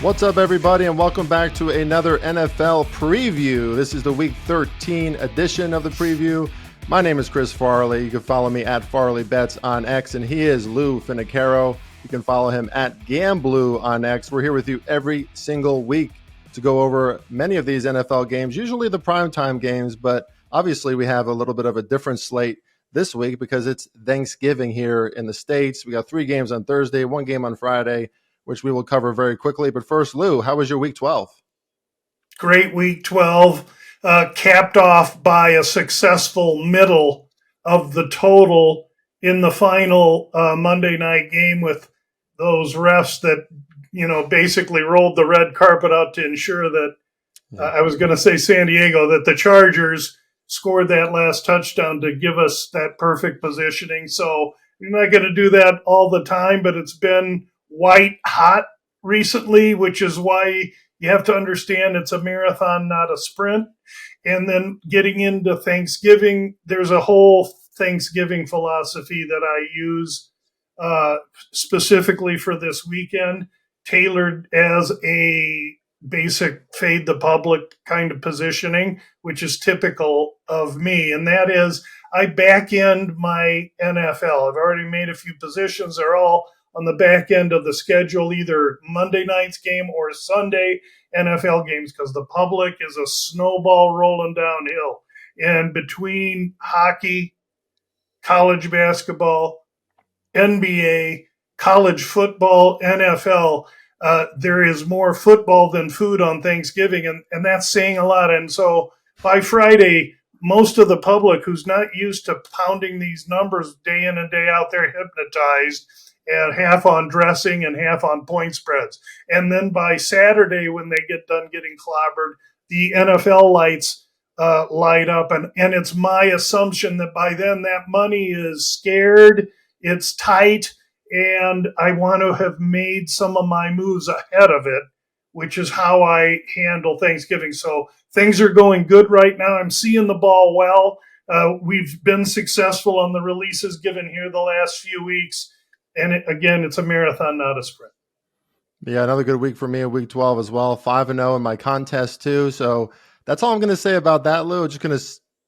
What's up, everybody, and welcome back to another NFL preview. This is the Week 13 edition of the preview. My name is Chris Farley. You can follow me at FarleyBets on X, and he is Lou Finicaro. You can follow him at Gamblu on X. We're here with you every single week to go over many of these NFL games, usually the primetime games, but obviously we have a little bit of a different slate this week because it's Thanksgiving here in the States. We got 3 games on Thursday, 1 game on Friday, which we will cover very quickly. But first, Lou, how was your Week 12? Great Week 12, capped off by a successful middle of the total in the final Monday night game with those refs that, basically rolled the red carpet out to ensure that, I was going to say San Diego, that the Chargers scored that last touchdown to give us that perfect positioning. So you're not going to do that all the time, but it's been white hot recently, which is why you have to understand it's a marathon, not a sprint. And then getting into Thanksgiving, there's a whole Thanksgiving philosophy that I use specifically for this weekend, tailored as a basic fade the public kind of positioning, which is typical of me. And that is I back end my NFL. I've already made a few positions. They're all on the back end of the schedule, either Monday night's game or Sunday NFL games, because the public is a snowball rolling downhill. And between hockey, college basketball, NBA, college football, NFL, there is more football than food on Thanksgiving, and that's saying a lot. And so by Friday, most of the public who's not used to pounding these numbers day in and day out, they're hypnotized, and half on dressing and half on point spreads. And then by Saturday, when they get done getting clobbered, the NFL lights light up. And it's my assumption that by then that money is scared, it's tight, and I want to have made some of my moves ahead of it, which is how I handle Thanksgiving. So things are going good right now. I'm seeing the ball well. We've been successful on the releases given here the last few weeks. And again, it's a marathon, not a sprint. Yeah, another good week for me in Week 12 as well. 5-0 in my contest too. So that's all I'm going to say about that, Lou. I'm just going to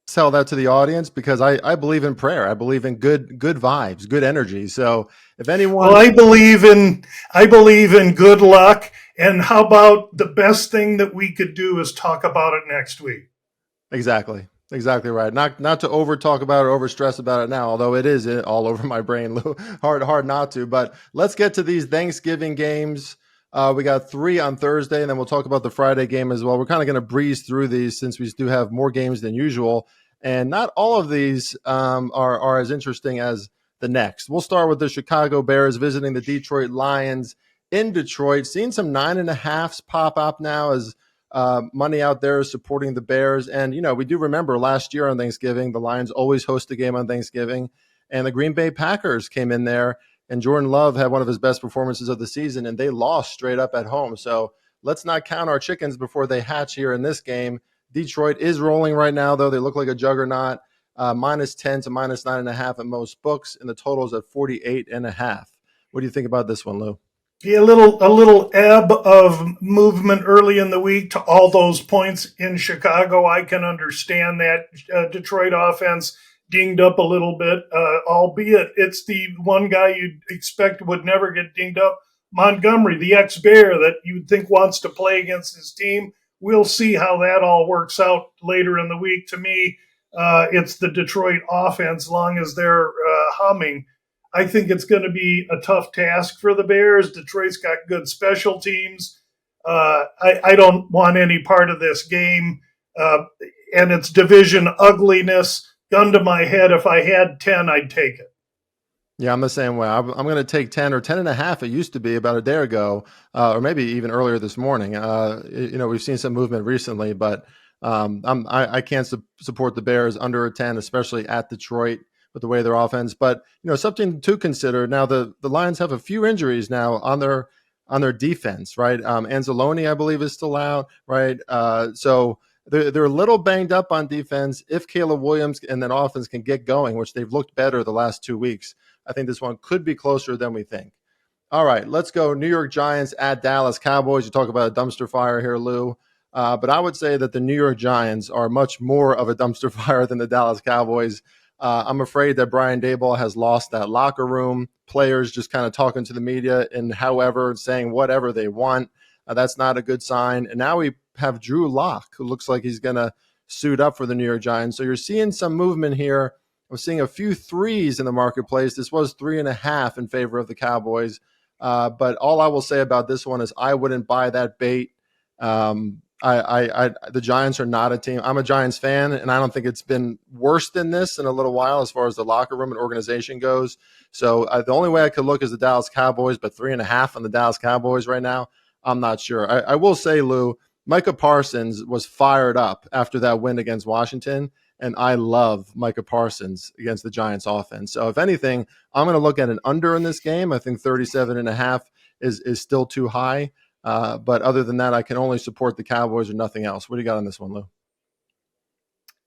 tell that to the audience because I believe in prayer. I believe in good vibes, good energy. So if anyone, well, I believe in good luck. And how about the best thing that we could do is talk about it next week? Exactly right. Not to over talk about it or over stress about it now, although it is all over my brain, Lou. Hard not to. But let's get to these Thanksgiving games. We got 3 on Thursday, and then we'll talk about the Friday game as well. We're kind of going to breeze through these since we do have more games than usual, and not all of these are as interesting as the next. We'll start with the Chicago Bears visiting the Detroit Lions in Detroit. Seeing some 9.5s pop up now as money out there supporting the Bears. And, we do remember last year on Thanksgiving, the Lions always host a game on Thanksgiving, and the Green Bay Packers came in there, and Jordan Love had one of his best performances of the season, and they lost straight up at home. So let's not count our chickens before they hatch here in this game. Detroit is rolling right now, though. They look like a juggernaut, -10 to -9.5 at most books, and the total's at 48.5. What do you think about this one, Lou? Yeah, a little ebb of movement early in the week to all those points in Chicago. I can understand that. Detroit offense dinged up a little bit, albeit it's the one guy you'd expect would never get dinged up. Montgomery, the ex-Bear that you'd think wants to play against his team. We'll see how that all works out later in the week. To me, it's the Detroit offense, long as they're humming. I think it's going to be a tough task for the Bears. Detroit's got good special teams. I don't want any part of this game and its division ugliness. Gun to my head, if I had 10, I'd take it. Yeah, I'm the same way. I'm going to take 10 or 10.5. It used to be about a day ago, or maybe even earlier this morning. We've seen some movement recently, but I can't support the Bears under a 10, especially at Detroit with the way their offense. But something to consider now. The Lions have a few injuries now on their defense, right? Anzalone, I believe, is still out, right? So they're a little banged up on defense. If Caleb Williams and that offense can get going, which they've looked better the last 2 weeks, I think this one could be closer than we think. All right, let's go. New York Giants at Dallas Cowboys. You talk about a dumpster fire here, Lou. But I would say that the New York Giants are much more of a dumpster fire than the Dallas Cowboys. I'm afraid that Brian Daboll has lost that locker room. Players just kind of talking to the media and however, saying whatever they want. That's not a good sign. And now we have Drew Lock, who looks like he's going to suit up for the New York Giants. So you're seeing some movement here. I'm seeing a few threes in the marketplace. This was 3.5 in favor of the Cowboys. But all I will say about this one is I wouldn't buy that bait. The Giants are not a team. I'm a Giants fan, and I don't think it's been worse than this in a little while as far as the locker room and organization goes. So the only way I could look is the Dallas Cowboys, but 3.5 on the Dallas Cowboys right now, I'm not sure. I will say, Lou, Micah Parsons was fired up after that win against Washington, and I love Micah Parsons against the Giants offense. So if anything, I'm going to look at an under in this game. I think 37.5 is still too high. But other than that, I can only support the Cowboys or nothing else. What do you got on this one, Lou?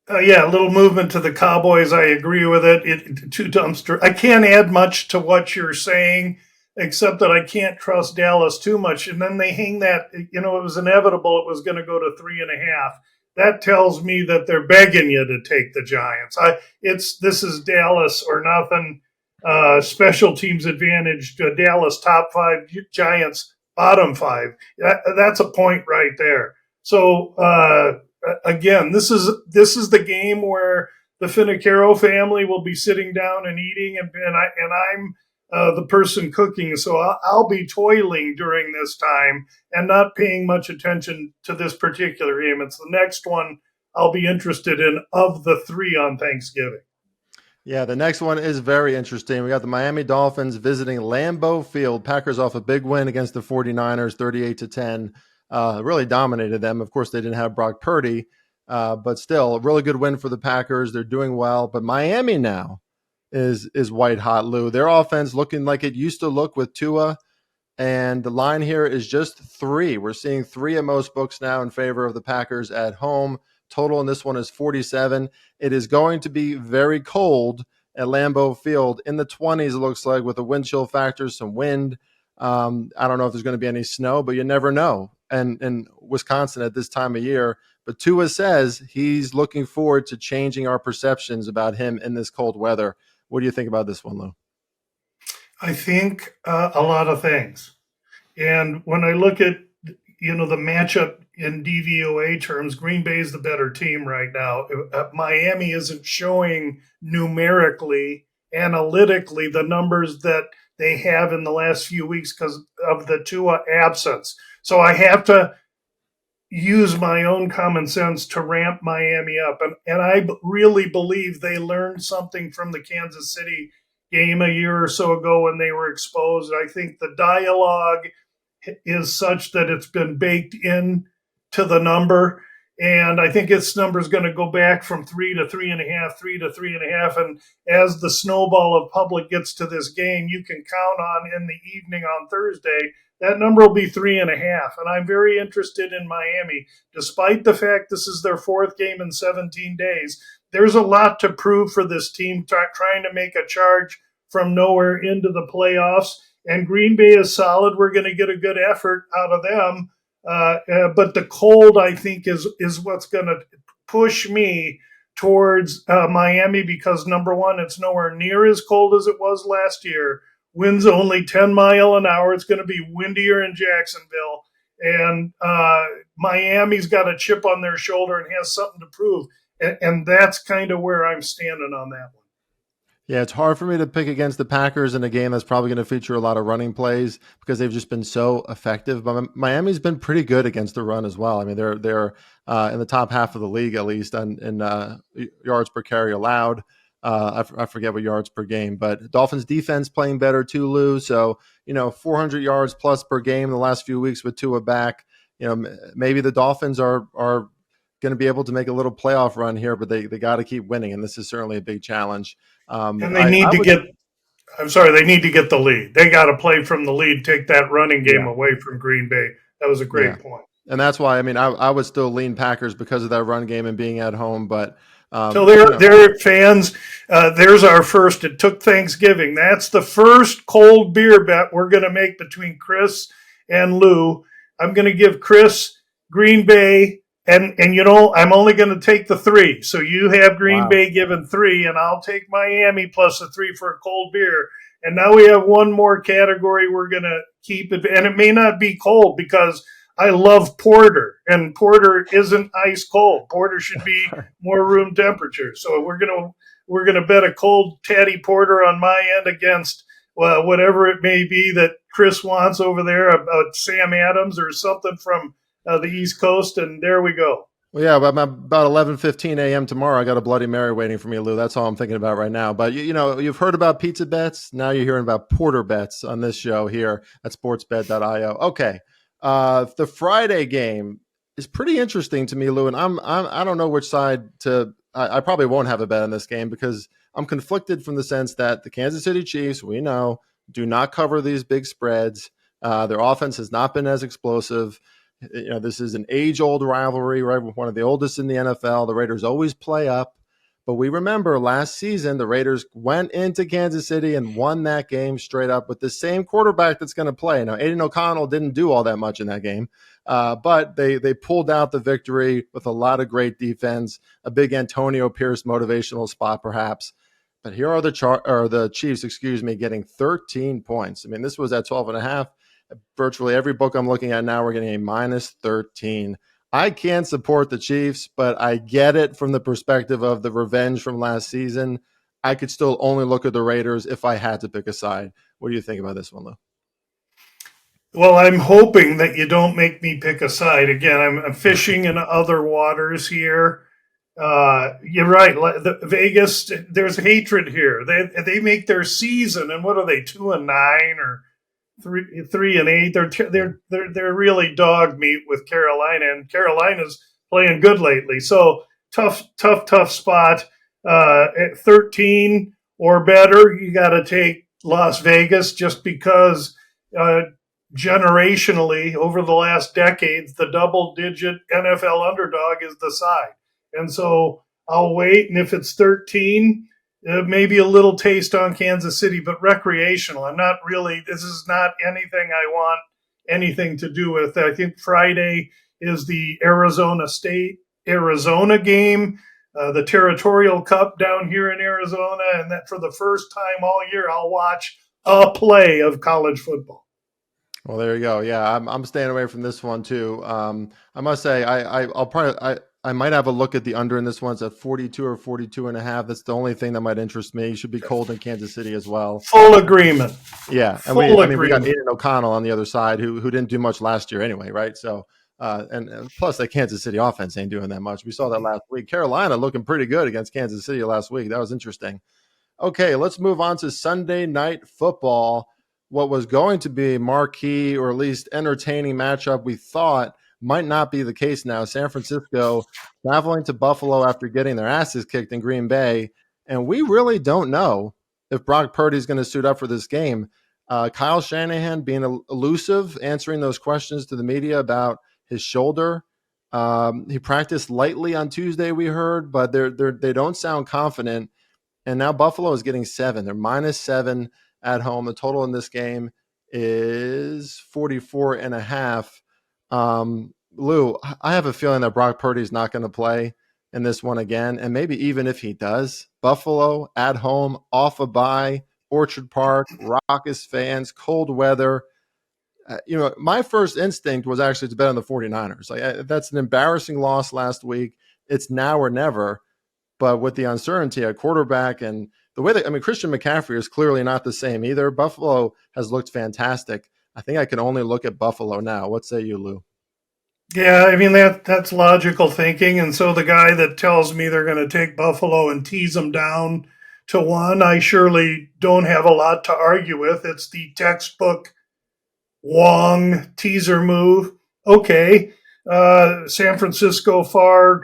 Yeah, a little movement to the Cowboys. I agree with it. Two dumpster. I can't add much to what you're saying, except that I can't trust Dallas too much. And then they hang that. It was inevitable. It was going to go to 3.5. That tells me that they're begging you to take the Giants. This is Dallas or nothing. Special teams advantage to Dallas top 5, Giants bottom 5. That's a point right there. So. Again, this is the game where the Finocchiaro family will be sitting down and eating, and I'm the person cooking, so I'll be toiling during this time and not paying much attention to this particular game. It's the next one I'll be interested in of the 3 on Thanksgiving. Yeah, the next one is very interesting. We got the Miami Dolphins visiting Lambeau Field. Packers off a big win against the 49ers, 38-10. Really dominated them. Of course, they didn't have Brock Purdy, but still a really good win for the Packers. They're doing well. But Miami now is white hot, Lou. Their offense looking like it used to look with Tua. And the line here is just 3. We're seeing 3 at most books now in favor of the Packers at home. Total in this one is 47. It is going to be very cold at Lambeau Field in the 20s, it looks like, with the wind chill factors, some wind. I don't know if there's going to be any snow, but you never know. And in Wisconsin at this time of year. But Tua says he's looking forward to changing our perceptions about him in this cold weather. What do you think about this one, Lou? I think a lot of things. And when I look at the matchup in DVOA terms, Green Bay is the better team right now. Miami isn't showing numerically, analytically, the numbers that they have in the last few weeks because of the Tua absence. So I have to use my own common sense to ramp Miami up. And I really believe they learned something from the Kansas City game a year or so ago when they were exposed. I think the dialogue is such that it's been baked in to the number. And I think its number is going to go back from 3 to 3.5, 3 to 3.5. And as the snowball of public gets to this game, you can count on in the evening on Thursday, that number will be 3.5. And I'm very interested in Miami. Despite the fact this is their 4th game in 17 days, there's a lot to prove for this team trying to make a charge from nowhere into the playoffs. And Green Bay is solid. We're going to get a good effort out of them. But the cold, I think, is what's going to push me towards Miami because, number one, it's nowhere near as cold as it was last year. Winds only 10 miles an hour. It's going to be windier in Jacksonville. And Miami's got a chip on their shoulder and has something to prove. And that's kind of where I'm standing on that one. Yeah, it's hard for me to pick against the Packers in a game that's probably going to feature a lot of running plays because they've just been so effective. But Miami's been pretty good against the run as well. I mean, they're in the top half of the league at least in yards per carry allowed. I forget what yards per game, but Dolphins defense playing better too, Lou. So 400 yards plus per game in the last few weeks with Tua back. Maybe the Dolphins are going to be able to make a little playoff run here, but they got to keep winning, and this is certainly a big challenge. And they need to get the lead. They got to play from the lead, take that running game away from Green Bay. That was a great point. And that's why, I would still lean Packers because of that run game and being at home. But So You know, they're fans. There's our first. It took Thanksgiving. That's the first cold beer bet we're going to make between Chris and Lou. I'm going to give Chris Green Bay, and I'm only going to take the 3. So you have Green wow. Bay given 3, and I'll take Miami plus a 3 for a cold beer. And now we have one more category we're going to keep it, and it may not be cold because I love porter, and porter isn't ice cold. Porter should be more room temperature. So we're gonna bet a cold tatty porter on my end against whatever it may be that Chris wants over there about Sam Adams or something from the East Coast, and there we go. Well, yeah, about 11:15 a.m. tomorrow, I got a Bloody Mary waiting for me, Lou. That's all I'm thinking about right now. But you've heard about pizza bets. Now you're hearing about porter bets on this show here at sportsbet.io. Okay, the Friday game is pretty interesting to me, Lou. And I don't know which side to. I probably won't have a bet on this game because I'm conflicted from the sense that the Kansas City Chiefs, we know, do not cover these big spreads. Their offense has not been as explosive. This is an age-old rivalry, right? One of the oldest in the NFL. The Raiders always play up. But we remember last season, the Raiders went into Kansas City and won that game straight up with the same quarterback that's going to play. Now, Aiden O'Connell didn't do all that much in that game, but they pulled out the victory with a lot of great defense, a big Antonio Pierce motivational spot, perhaps. But here are the Chiefs, getting 13 points. I mean, this was at 12.5. Virtually every book I'm looking at now, we're getting a minus 13. I can't support the Chiefs, but I get it from the perspective of the revenge from last season. I could still only look at the Raiders if I had to pick a side. What do you think about this one, Lou? Well, I'm hoping that you don't make me pick a side. Again, I'm fishing in other waters here. You're right. Vegas, there's hatred here. They make their season, and what are they, 2-9 or 3-8? They're really dog meat with Carolina, and Carolina's playing good lately. So tough spot. At 13 or better, you got to take Las Vegas just because uh, generationally over the last decades, the double-digit NFL underdog is the side, and so I'll wait. And if it's 13, maybe a little taste on Kansas City, but recreational. I'm not really, this is not anything I want anything to do with. I think Friday is the Arizona game, the Territorial Cup down here in Arizona. And that for the first time all year, I'll watch a play of college football. Well, there you go. Yeah, I'm staying away from this one too. I must say I might have a look at the under in this one. It's at 42 or 42.5. That's the only thing that might interest me. You should be cold in Kansas City as well. Full agreement. Yeah, and Full we got agreement. Aiden O'Connell on the other side who didn't do much last year anyway, right? So and plus that Kansas City offense ain't doing that much. We saw that last week. Carolina looking pretty good against Kansas City last week. That was interesting. Okay, let's move on to Sunday Night Football. What was going to be a marquee or at least entertaining matchup, we thought might not be the case now. San Francisco traveling to Buffalo after getting their asses kicked in Green Bay. And we really don't know if Brock Purdy is going to suit up for this game. Kyle Shanahan being elusive, answering those questions to the media about his shoulder. He practiced lightly on Tuesday, we heard, but they don't sound confident. And now Buffalo is getting 7. They're -7 at home. The total in this game is 44.5. Lou, I have a feeling that Brock Purdy is not going to play in this one again. And maybe even if he does, Buffalo at home, off a bye, Orchard Park, raucous fans, cold weather. My first instinct was actually to bet on the 49ers. That's an embarrassing loss last week. It's now or never. But with the uncertainty at quarterback and the way Christian McCaffrey is clearly not the same either. Buffalo has looked fantastic. I think I can only look at Buffalo now. What say you, Lou? Yeah, I mean that's logical thinking, and so the guy that tells me they're going to take Buffalo and tease them down to 1, I surely don't have a lot to argue with. It's the textbook Wong teaser move. Okay, San Francisco far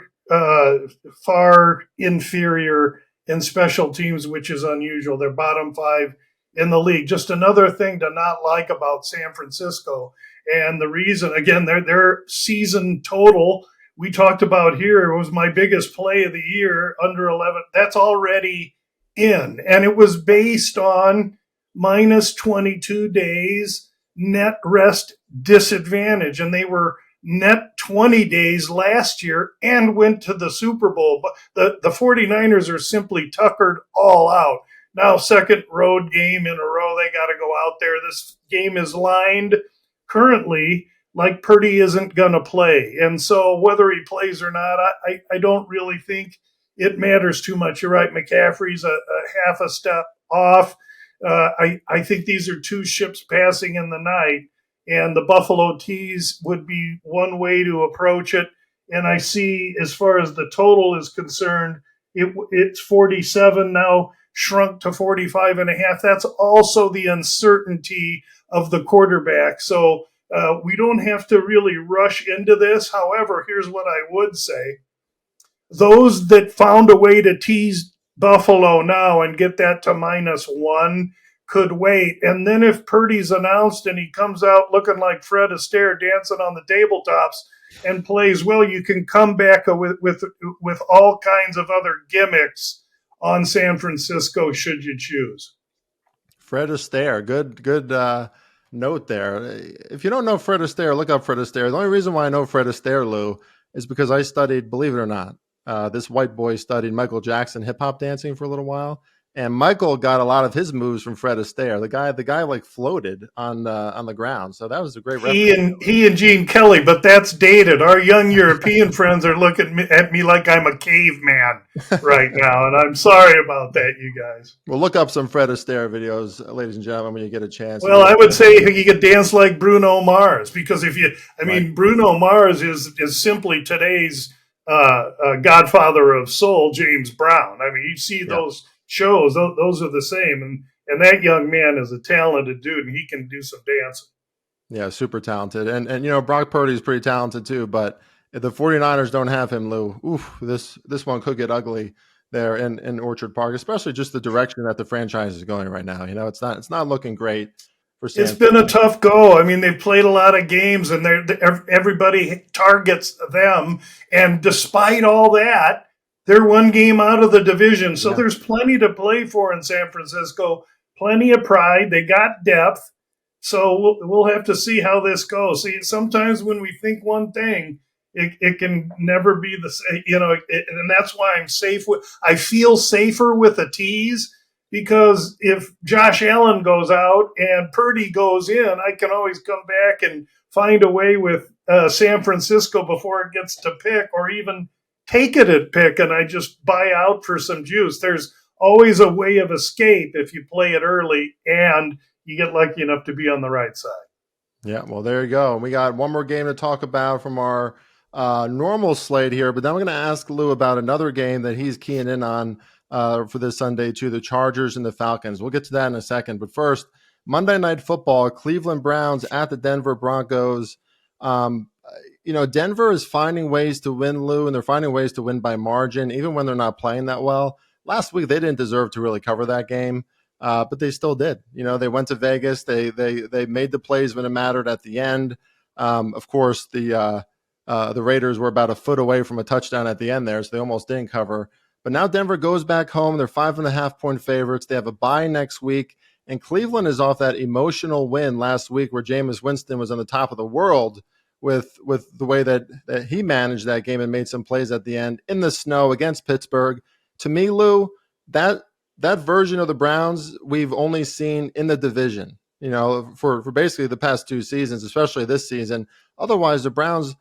inferior in special teams, which is unusual. They're bottom 5 in the league. Just another thing to not like about San Francisco. And the reason, again, their season total we talked about here was my biggest play of the year, under 11. That's already in. And it was based on minus 22 days net rest disadvantage. And they were net 20 days last year and went to the Super Bowl. But the 49ers are simply tuckered all out. Now, second road game in a row, they got to go out there. This game is lined currently like Purdy isn't going to play. And so whether he plays or not, I don't really think it matters too much. You're right. McCaffrey's a half a step off. I think these are two ships passing in the night, and the Buffalo Tees would be one way to approach it. And I see, as far as the total is concerned, it's 47 now, shrunk to 45 and a half. That's also the uncertainty of the quarterback. So we don't have to really rush into this. However, here's what I would say. Those that found a way to tease Buffalo now and get that to -1 could wait. And then if Purdy's announced and he comes out looking like Fred Astaire dancing on the tabletops and plays well, you can come back with all kinds of other gimmicks on San Francisco should you choose. Fred Astaire, good note there. If you don't know Fred Astaire, look up Fred Astaire. The only reason why I know Fred Astaire, Lou, is because I studied, believe it or not, this white boy studied Michael Jackson hip hop dancing for a little while, and Michael got a lot of his moves from Fred Astaire. The guy like floated on the ground, so that was a great reference. He and Gene Kelly, but that's dated. Our young European friends are looking at me like I'm a caveman right now, and I'm sorry about that, you guys. Well, look up some Fred Astaire videos, ladies and gentlemen, when you get a chance. Well, I would say you could dance like Bruno Mars, because Bruno Mars is simply today's Godfather of Soul, James Brown. I mean, you see those shows; those are the same, and that young man is a talented dude, and he can do some dancing. Yeah, super talented, and Brock Purdy is pretty talented too. But if the 49ers don't have him, Lou, this one could get ugly there in Orchard Park, especially just the direction that the franchise is going right now. It's not looking great. It's been a tough go. I mean, they've played a lot of games, and everybody targets them. And despite all that, they're one game out of the division. So there's plenty to play for in San Francisco. Plenty of pride. They got depth. So we'll have to see how this goes. See, sometimes when we think one thing, it can never be the same. And that's why I'm safe I feel safer with a tease. Because if Josh Allen goes out and Purdy goes in, I can always come back and find a way with San Francisco before it gets to pick, or even take it at pick, and I just buy out for some juice. There's always a way of escape if you play it early and you get lucky enough to be on the right side. Yeah, well, there you go. We got one more game to talk about from our normal slate here, but then we're going to ask Lou about another game that he's keying in on for this Sunday too, the Chargers and the Falcons. We'll get to that in a second. But first, Monday Night Football, Cleveland Browns at the Denver Broncos. Denver is finding ways to win, Lou, and they're finding ways to win by margin, even when they're not playing that well. Last week, they didn't deserve to really cover that game, but they still did. They went to Vegas. They made the plays when it mattered at the end. Of course, the Raiders were about a foot away from a touchdown at the end there, so they almost didn't cover. But now Denver goes back home. They're 5.5-point favorites. They have a bye next week. And Cleveland is off that emotional win last week where Jameis Winston was on the top of the world with the way that he managed that game and made some plays at the end in the snow against Pittsburgh. To me, Lou, that version of the Browns we've only seen in the division, for basically the past two seasons, especially this season. Otherwise, the Browns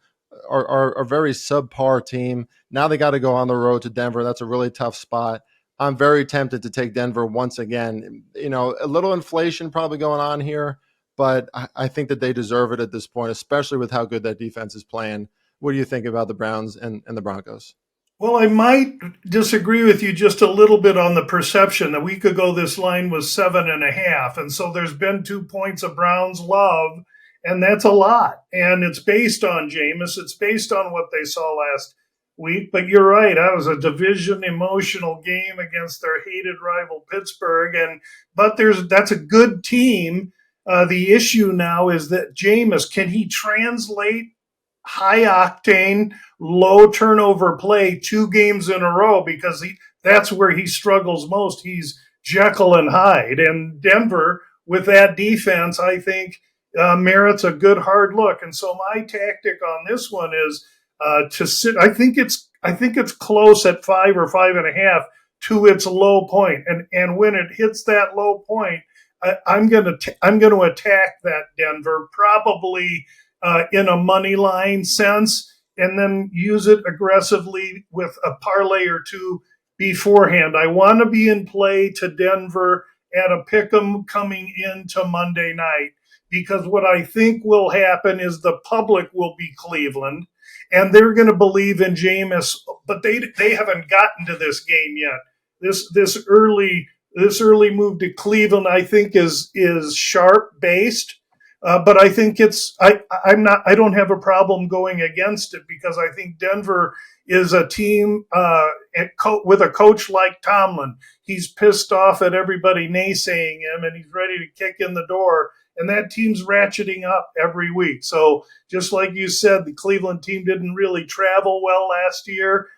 are a very subpar team. Now they got to go on the road to Denver. That's a really tough spot. I'm very tempted to take Denver once again. A little inflation probably going on here, but I think that they deserve it at this point, especially with how good that defense is playing. What do you think about the Browns and the Broncos? Well, I might disagree with you just a little bit on the perception. A week ago, this line was 7.5. And so there's been 2 points of Browns love, and that's a lot. And it's based on Jameis. It's based on what they saw last week. But you're right. That was a division emotional game against their hated rival Pittsburgh. But that's a good team. The issue now is that Jameis, can he translate high octane, low turnover play 2 games in a row because that's where he struggles most. He's Jekyll and Hyde. And Denver, with that defense, I think merits a good hard look. And so my tactic on this one is to sit. I think it's close at 5 or 5.5 to its low point. And when it hits that low point, I'm going to attack that Denver probably in a money line sense, and then use it aggressively with a parlay or two beforehand. I want to be in play to Denver at a pick'em coming into Monday night, because what I think will happen is the public will be Cleveland and they're going to believe in Jameis, but they haven't gotten to this game yet. This early move to Cleveland, I think, is sharp based. But I think I don't have a problem going against it, because I think Denver is a team with a coach like Tomlin. He's pissed off at everybody naysaying him, and he's ready to kick in the door. And that team's ratcheting up every week. So just like you said, the Cleveland team didn't really travel well last year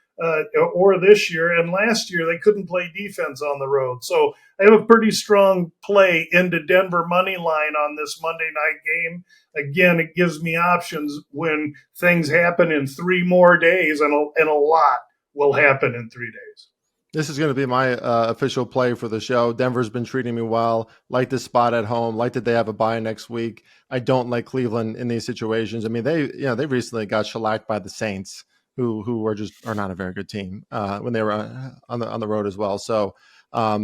or this year. And last year they couldn't play defense on the road. So I have a pretty strong play into Denver money line on this Monday night game. Again, it gives me options when things happen in 3 more days, and a lot will happen in 3 days. This is going to be my official play for the show. Denver's been treating me well. Like this spot at home. Like that they have a bye next week. I don't like Cleveland in these situations. I mean, they recently got shellacked by the Saints, who are not a very good team when they were on the road as well. So, I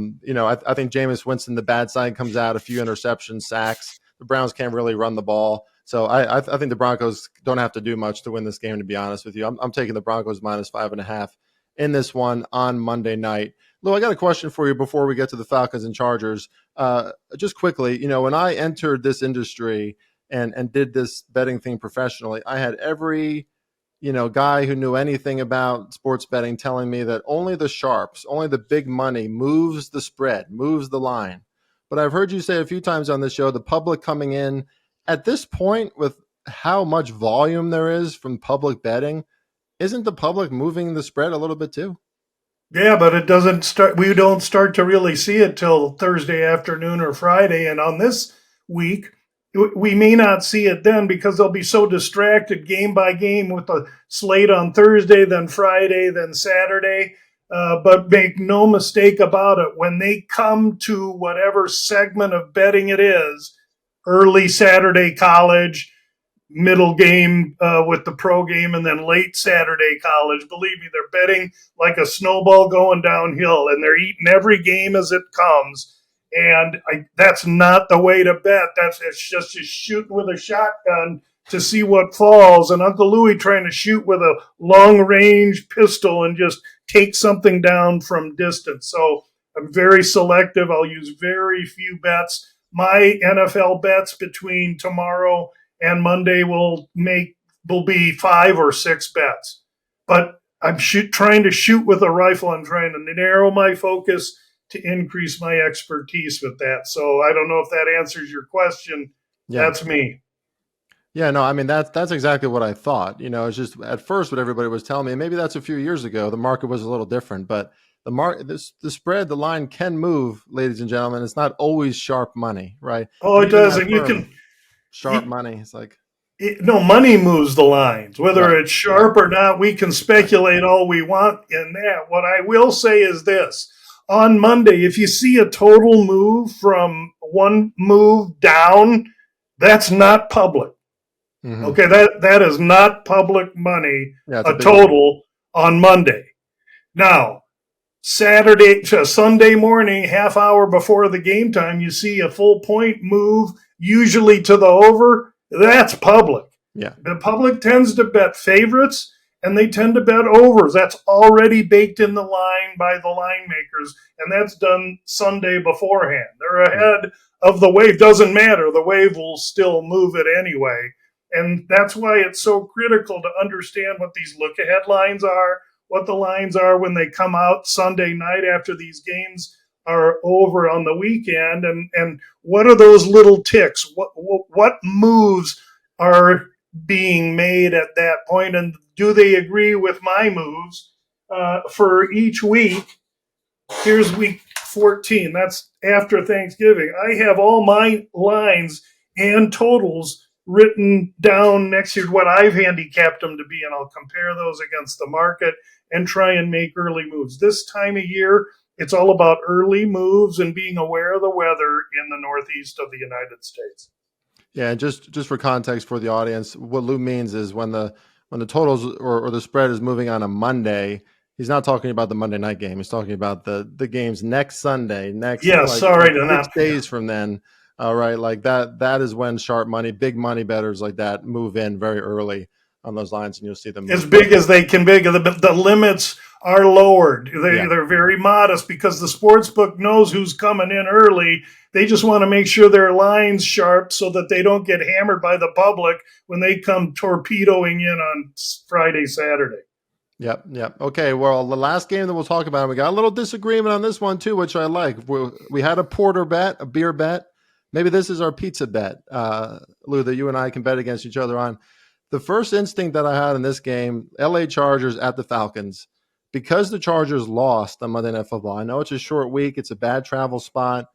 think Jameis Winston, the bad side comes out, a few interceptions, sacks. The Browns can't really run the ball. So I think the Broncos don't have to do much to win this game, to be honest with you. I'm taking the Broncos minus 5.5 in this one on Monday night. Lou, I got a question for you before we get to the Falcons and Chargers. Just quickly, when I entered this industry and did this betting thing professionally, I had every guy who knew anything about sports betting telling me that only the sharps, only the big money moves the spread, moves the line. But I've heard you say a few times on this show, the public coming in at this point with how much volume there is from public betting, isn't the public moving the spread a little bit too? Yeah, but it doesn't start. We don't start to really see it till Thursday afternoon or Friday. And on this week, we may not see it then, because they'll be so distracted game by game with the slate on Thursday, then Friday, then Saturday. But make no mistake about it, when they come to whatever segment of betting it is, early Saturday college, middle game with the pro game, and then late Saturday college, believe me, they're betting like a snowball going downhill, and they're eating every game as it comes. And that's not the way to bet. It's just shooting with a shotgun to see what falls, and Uncle Louie trying to shoot with a long range pistol and just take something down from distance. So I'm very selective. I'll use very few bets. My NFL bets between tomorrow and Monday will be 5 or 6 bets. But I'm trying to shoot with a rifle. I'm trying to narrow my focus to increase my expertise with that. So I don't know if that answers your question. Yeah. That's me. Yeah, no, I mean, that's exactly what I thought. It's just at first what everybody was telling me, maybe that's a few years ago, the market was a little different, but the spread, the line can move, ladies and gentlemen. It's not always sharp money, right? Oh, And it even does. that And you term, can, sharp money, it's like, no, money moves the lines. Whether right. it's sharp or not, we can speculate all we want in that. What I will say is this. On Monday, if you see a total move from one move down, that's not public. Mm-hmm. Okay, that is not public money, Yeah, a total on Monday. Now, Sunday morning, half hour before the game time, you see a full point move, usually to the over. That's public. Yeah. The public tends to bet favorites, and they tend to bet overs. That's already baked in the line by the line makers, and that's done Sunday beforehand. They're ahead of the wave. Doesn't matter. The wave will still move it anyway. And that's why it's so critical to understand what these look-ahead lines are, what the lines are when they come out Sunday night after these games are over on the weekend, and what are those little ticks? What moves are being made at that point, and do they agree with my moves for each week? Here's week 14. That's after Thanksgiving. I have all my lines and totals written down next year, what I've handicapped them to be, and I'll compare those against the market and try and make early moves. This time of year, it's all about early moves and being aware of the weather in the Northeast of the United States. Yeah, just for context for the audience, what Lou means is when the totals or the spread is moving on a Monday, he's not talking about the Monday night game. He's talking about the games next Sunday, next Yeah, sorry to 6 not. days from then. Right, like that is when sharp money, big money bettors like that move in very early on those lines, and you'll see them As move. big as they can be. The limits are lowered. Yeah. They're very modest because the sports book knows who's coming in early. They just want to make sure their line's sharp so that they don't get hammered by the public when they come torpedoing in on Friday, Saturday. Yep. Okay, well, the last game that we'll talk about, we got a little disagreement on this one too, which I like. We had a porter bet, a beer bet. Maybe this is our pizza bet, Lou, that you and I can bet against each other on. The first instinct that I had in this game, LA Chargers at the Falcons, because the Chargers lost on Monday Night Football. I know it's a short week. It's a bad travel spot.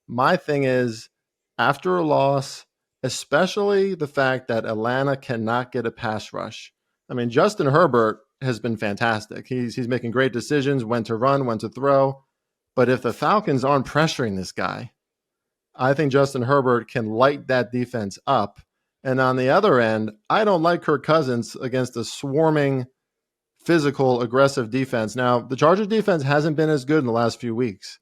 My thing is, after a loss, especially the fact that Atlanta cannot get a pass rush. I mean, Justin Herbert has been fantastic. He's making great decisions, when to run, when to throw. But if the Falcons aren't pressuring this guy, I think Justin Herbert can light that defense up. And on the other end, I don't like Kirk Cousins against a swarming, physical, aggressive defense. Now, the Chargers defense hasn't been as good in the last few weeks.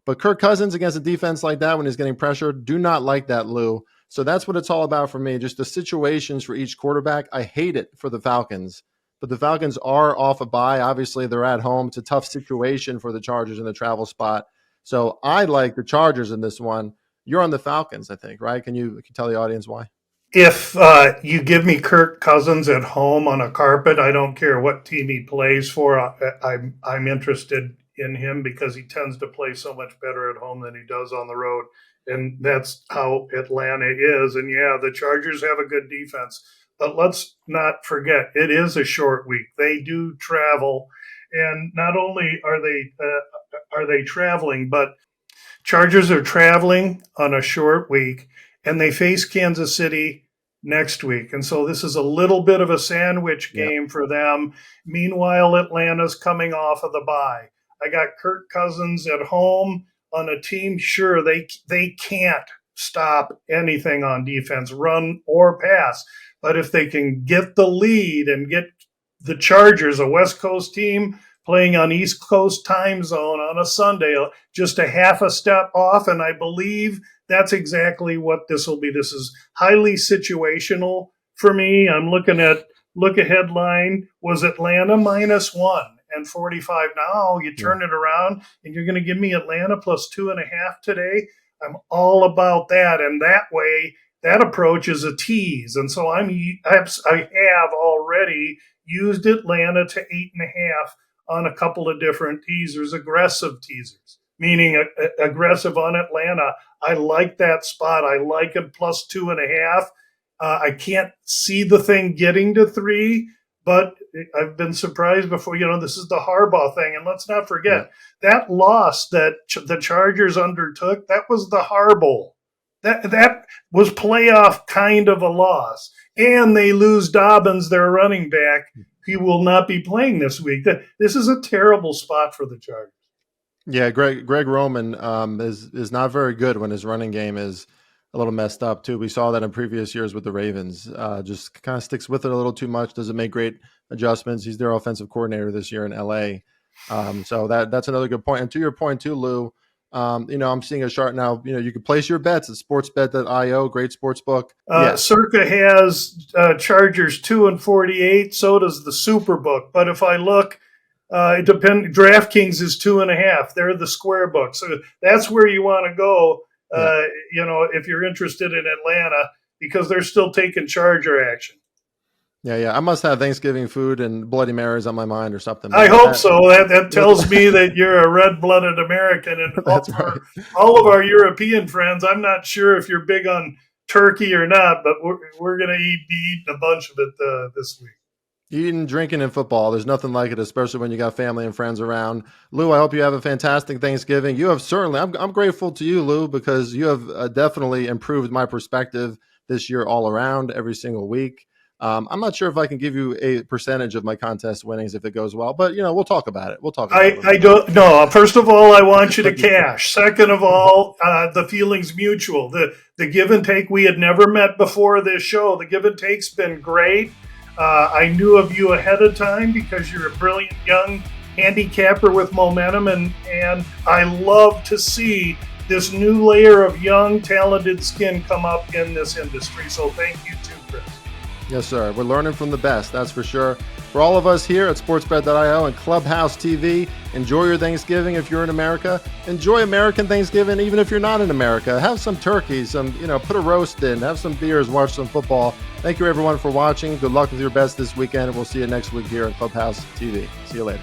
But Kirk Cousins against a defense like that when he's getting pressured, do not like that, Lou. So that's what it's all about for me, just the situations for each quarterback. I hate it for the Falcons, but the Falcons are off a bye. Obviously, they're at home. It's a tough situation for the Chargers in the travel spot. So I like the Chargers in this one. You're on the Falcons, I think, right? Can you tell the audience why? If you give me Kirk Cousins at home on a carpet, I don't care what team he plays for. I'm interested in him because he tends to play so much better at home than he does on the road, and that's how Atlanta is. And yeah, the Chargers have a good defense, but let's not forget it is a short week. They do travel, and not only are they traveling, but Chargers are traveling on a short week, and they face Kansas City next week. And so this is a little bit of a sandwich game for them. Meanwhile, Atlanta's coming off of the bye. I got Kirk Cousins at home on a team. Sure, they can't stop anything on defense, run or pass. But if they can get the lead and get the Chargers, a West Coast team, playing on East Coast time zone on a Sunday, just a half a step off. And I believe that's exactly what this will be. This is highly situational for me. I'm looking at look ahead line was Atlanta -1 and 45. Now you turn it around and you're going to give me Atlanta +2.5 today. I'm all about that. And that way, that approach is a tease. And so I have already used Atlanta to 8.5 on a couple of different teasers, aggressive teasers, meaning aggressive on Atlanta. I like that spot. I like it +2.5. I can't see the thing getting to 3, but I've been surprised before. This is the Harbaugh thing. And let's not forget that loss that the Chargers undertook, that was the Harbaugh. That was playoff kind of a loss. And they lose Dobbins, their running back. He will not be playing this week. This is a terrible spot for the Chargers. Yeah, Greg Roman is not very good when his running game is a little messed up too. We saw that in previous years with the Ravens. Just kind of sticks with it a little too much. Doesn't make great adjustments. He's their offensive coordinator this year in LA. So that's another good point. And to your point too, Lou, I'm seeing a chart now. You can place your bets at sportsbet.io, great sports book. Circa has Chargers 2-48. So does the Superbook. But if I look, it depends. DraftKings is 2.5. They're the square book. So that's where you want to go. If you're interested in Atlanta, because they're still taking Charger action. Yeah. I must have Thanksgiving food and Bloody Marys on my mind or something. I hope so. That tells me that you're a red-blooded American. And That's right. all of our European friends, I'm not sure if you're big on turkey or not, but we're going to be eating a bunch of it this week. Eating, drinking, and football. There's nothing like it, especially when you got family and friends around. Lou, I hope you have a fantastic Thanksgiving. You have certainly, I'm grateful to you, Lou, because you have definitely improved my perspective this year all around every single week. I'm not sure if I can give you a percentage of my contest winnings if it goes well, but we'll talk about it. We'll talk about it. I don't know. First of all, I want you to cash. Second of all, the feeling's mutual. The give and take, we had never met before this show. The give and take's been great. I knew of you ahead of time because you're a brilliant young handicapper with momentum, and I love to see this new layer of young, talented skin come up in this industry. So thank you too, Chris. Yes, sir. We're learning from the best, that's for sure. For all of us here at sportsbet.io and Clubhouse TV, enjoy your Thanksgiving if you're in America. Enjoy American Thanksgiving even if you're not in America. Have some turkey, put a roast in, have some beers, watch some football. Thank you, everyone, for watching. Good luck with your bets this weekend, and we'll see you next week here at Clubhouse TV. See you later.